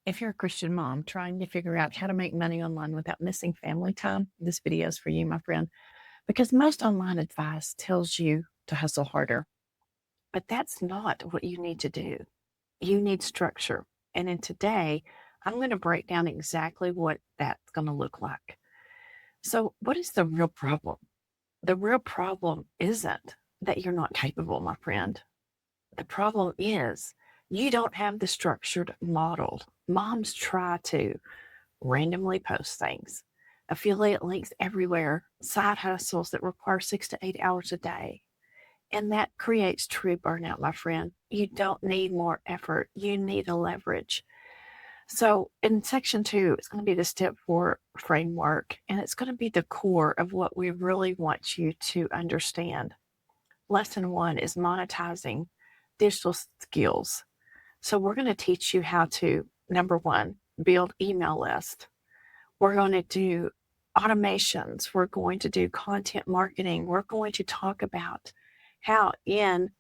If you're a Christian mom trying to figure out how to make money online without missing family time, this video is for you, my friend, because most online advice tells you to hustle harder, but that's not what you need to do. You need structure. And in today, I'm going to break down exactly what that's going to look like. So, what is the real problem? The real problem isn't that you're not capable, my friend. The problem is you don't have the structured model. Moms try to randomly post things, affiliate links everywhere, side hustles that require 6 to 8 hours a day. And that creates true burnout, my friend. You don't need more effort, you need a leverage. So, in section 2, it's going to be the step 4 framework, and it's going to be the core of what we really want you to understand. Lesson 1 is monetizing digital skills. So, we're going to teach you how to, number 1, build email lists. We're going to do automations. We're going to do content marketing. We're going to talk about how in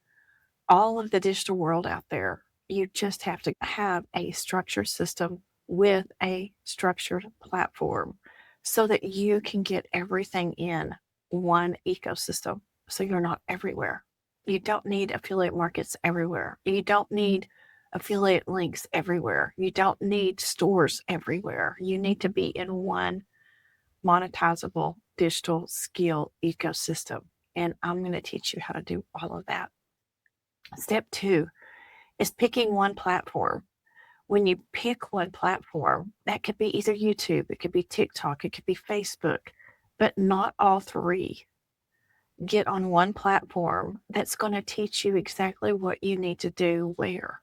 all of the digital world out there, you just have to have a structured system with a structured platform so that you can get everything in one ecosystem. So you're not everywhere. You don't need affiliate markets everywhere. You don't need affiliate links everywhere. You don't need stores everywhere. You need to be in one monetizable digital skill ecosystem. And I'm going to teach you how to do all of that. Step 2 is picking one platform. When you pick one platform, that could be either YouTube, it could be TikTok, it could be Facebook, but not all three. Get on one platform that's going to teach you exactly what you need to do where.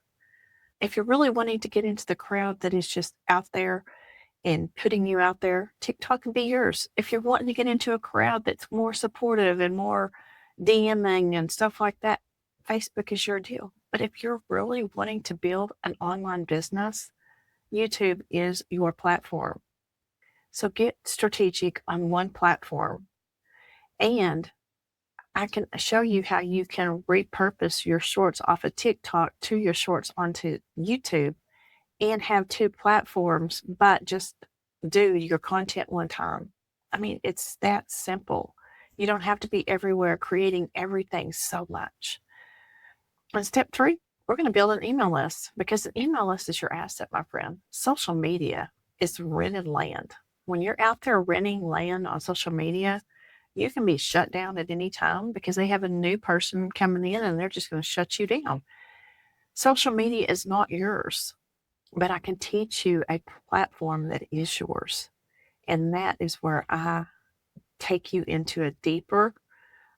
If you're really wanting to get into the crowd that is just out there and putting you out there, TikTok can be yours. If you're wanting to get into a crowd that's more supportive and more DMing and stuff like that, Facebook is your deal. But if you're really wanting to build an online business, YouTube is your platform. So get strategic on one platform. And I can show you how you can repurpose your shorts off of TikTok to your shorts onto YouTube and have two platforms, but just do your content one time. I mean, it's that simple. You don't have to be everywhere creating everything so much. And step 3, we're going to build an email list because an email list is your asset, my friend. Social media is rented land. When you're out there renting land on social media, you can be shut down at any time because they have a new person coming in and they're just going to shut you down. Social media is not yours, but I can teach you a platform that is yours. And that is where I take you into a deeper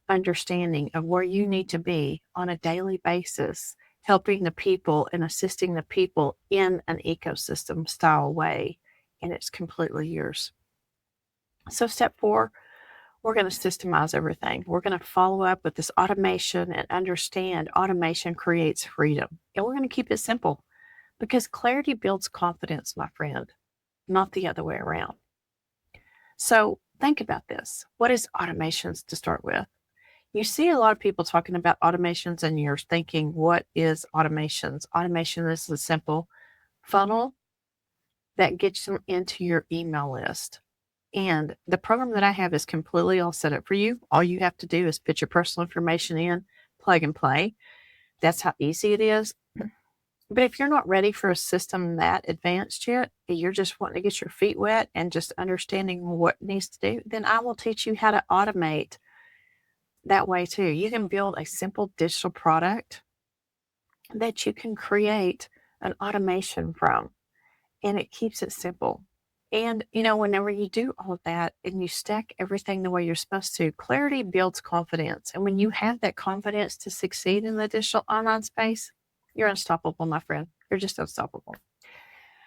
understanding of where you need to be on a daily basis, helping the people and assisting the people in an ecosystem style way. And it's completely yours. So step 4, we're going to systemize everything. We're going to follow up with this automation and understand automation creates freedom. And we're going to keep it simple because clarity builds confidence, my friend, not the other way around. So think about this. What is automations to start with? You see a lot of people talking about automations and you're thinking, what is automations? Automation is a simple funnel that gets them into your email list. And the program that I have is completely all set up for you. All you have to do is put your personal information in, plug and play. That's how easy it is. But if you're not ready for a system that advanced yet, you're just wanting to get your feet wet and just understanding what needs to do, then I will teach you how to automate that way too. You can build a simple digital product that you can create an automation from, and it keeps it simple. And, whenever you do all of that and you stack everything the way you're supposed to, clarity builds confidence. And when you have that confidence to succeed in the digital online space, you're unstoppable, my friend. You're just unstoppable.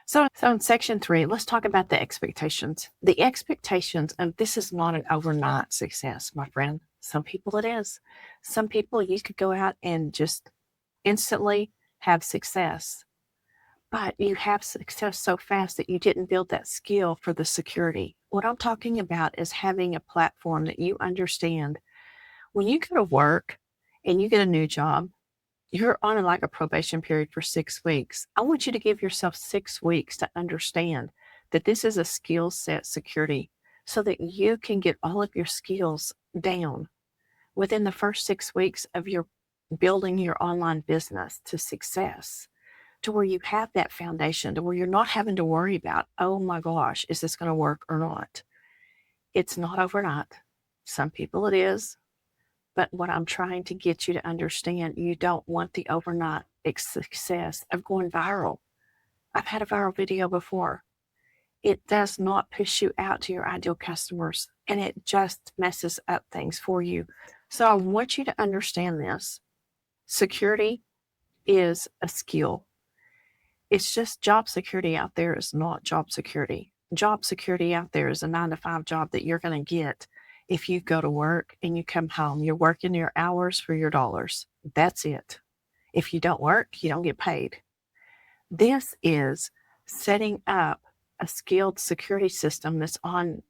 So in section 3, let's talk about the expectations. The expectations, and this is not an overnight success, my friend. Some people it is. Some people you could go out and just instantly have success. But you have success so fast that you didn't build that skill for the security. What I'm talking about is having a platform that you understand. When you go to work and you get a new job, You're on like a probation period for 6 weeks. I want you to give yourself 6 weeks to understand that this is a skill set security so that you can get all of your skills down within the first 6 weeks of your building your online business to success, to where you have that foundation, to where you're not having to worry about, oh my gosh, is this going to work or not? It's not overnight. Some people it is. But what I'm trying to get you to understand, you don't want the overnight success of going viral. I've had a viral video before. It does not push you out to your ideal customers, and it just messes up things for you. So I want you to understand this. Security is a skill. It's just job security out there is not job security. Job security out there is a 9-to-5 job that you're going to get if you go to work and you come home. You're working your hours for your dollars. That's it. If you don't work, you don't get paid. This is setting up a skilled security system that's on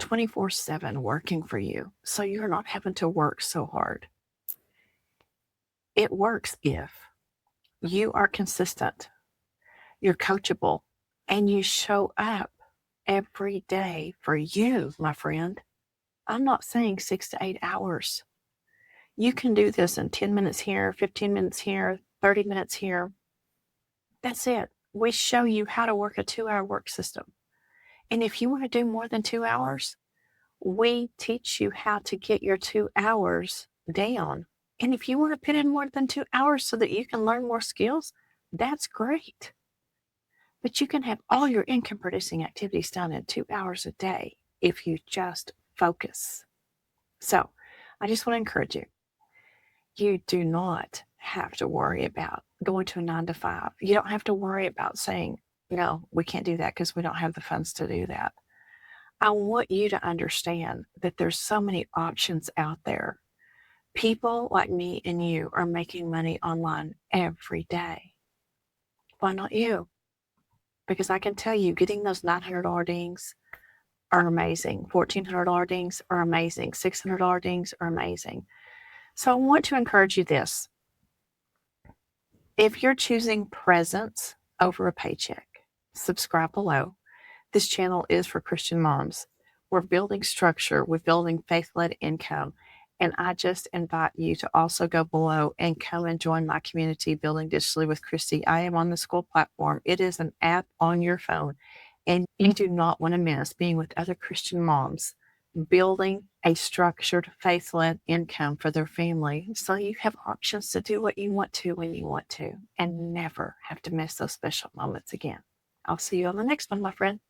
24/7 working for you, so you're not having to work so hard. It works if you are consistent, you're coachable, and you show up every day for you, my friend. I'm not saying 6 to 8 hours. You can do this in 10 minutes here, 15 minutes here, 30 minutes here. That's it. We show you how to work a 2-hour work system. And if you want to do more than 2 hours, we teach you how to get your 2 hours down. And if you want to put in more than 2 hours so that you can learn more skills, that's great. But you can have all your income producing activities done in 2 hours a day if you just focus. So I just want to encourage you. You do not have to worry about going to a 9-to-5. You don't have to worry about saying, no, we can't do that because we don't have the funds to do that. I want you to understand that there's so many options out there. People like me and you are making money online every day. Why not you? Because I can tell you, getting those $900 dings are amazing. $1,400 dings are amazing. $600 dings are amazing. So I want to encourage you this. If you're choosing presence over a paycheck, subscribe below. This channel is for Christian moms. We're building structure. We're building faith-led income. And I just invite you to also go below and come and join my community, Building Digitally with Christy. I am on the school platform. It is an app on your phone. And you do not want to miss being with other Christian moms, building a structured, faith-led income for their family, so you have options to do what you want to when you want to and never have to miss those special moments again. I'll see you on the next one, my friend.